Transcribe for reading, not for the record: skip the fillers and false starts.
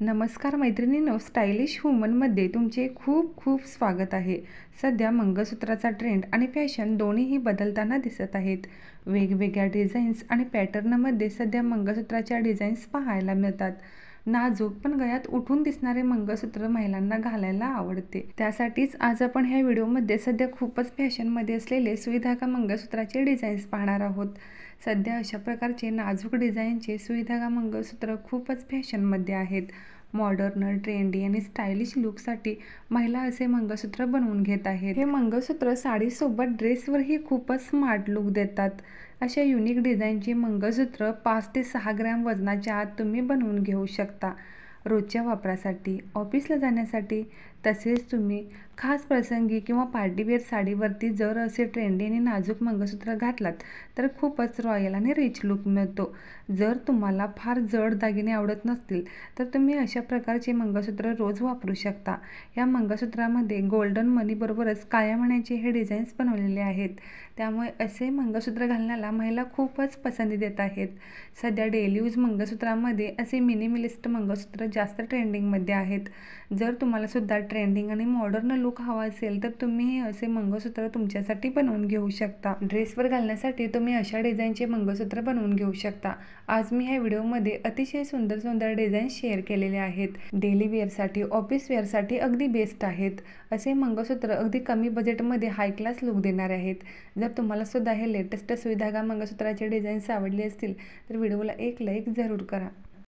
नमस्कार मैत्रिणींनो, स्टायलिश वुमनमध्ये तुमचे खूप खूप स्वागत आहे. सध्या मंगळसूत्राचा ट्रेंड आणि फॅशन दोन्हीही बदलताना दिसत आहेत. वेगवेगळ्या डिझाईन्स आणि पॅटर्नमध्ये सध्या मंगळसूत्राच्या डिझाईन्स पाहायला मिळतात. नाजूक पण गळ्यात उठून दिसणारे मंगळसूत्र महिलांना घालायला आवडते. त्यासाठीच आज आपण ह्या व्हिडिओमध्ये सध्या खूपच फॅशनमध्ये असलेले सुईधागा मंगळसूत्राचे डिझाईन्स पाहणार आहोत. सध्या अशा प्रकारचे नाजूक डिझाईनचे सुईधागा मंगळसूत्र खूपच फॅशनमध्ये आहेत. मॉडर्न, ट्रेंडी आणि स्टायलिश लुकसाठी महिला असे मंगळसूत्र बनवून घेत आहेत. हे मंगळसूत्र साडीसोबत ड्रेसवरही खूपच स्मार्ट लुक देतात. अशा युनिक डिझाईनचे मंगळसूत्र 5 ते 6 ग्रॅम वजनाच्या आत तुम्ही बनवून घेऊ शकता. रोजच्या वापरासाठी, ऑफिसला जाण्यासाठी, तसेच तुम्ही खास प्रसंगी किंवा पार्टीवेअर साडीवरती जर असे ट्रेंडी आणि नाजूक मंगळसूत्र घातलात तर खूपच रॉयल आणि रिच लुक मिळतो. जर तुम्हाला फार जड दागिने आवडत नसतील तर तुम्ही अशा प्रकारचे मंगळसूत्र रोज वापरू शकता. या मंगळसूत्रामध्ये गोल्डन मनीबरोबरच काळ्या मण्याचे हे डिझाईन्स बनवलेले आहेत. त्यामुळे असे मंगळसूत्र घालण्याला महिला खूपच पसंती देत आहेत. सध्या डेली यूज मंगळसूत्रामध्ये असे मिनिमलिस्ट मंगळसूत्र जास्त ट्रेंडिंगमध्ये आहेत. जर तुम्हाला सुद्धा ट्रेंडिंग आणि मॉडर्न लुक हवा असेल तर तुम्ही असे मंगळसूत्र तुमच्यासाठी बनवून घेऊ शकता. ड्रेसवर घालण्यासाठी तुम्ही अशा डिझाईनचे मंगळसूत्र बनवून घेऊ शकता. आज मी ह्या व्हिडिओमध्ये अतिशय सुंदर सुंदर डिझाईन शेअर केलेले आहेत. डेली वेअरसाठी, ऑफिस वेअरसाठी अगदी बेस्ट आहेत. असे मंगळसूत्र अगदी कमी बजेटमध्ये हाय क्लास लुक देणारे आहेत. जर तुम्हाला सुद्धा हे लेटेस्ट सुईधागा मंगळसूत्राचे डिझाईन्स आवडले असतील तर व्हिडिओला एक लाईक जरूर करा.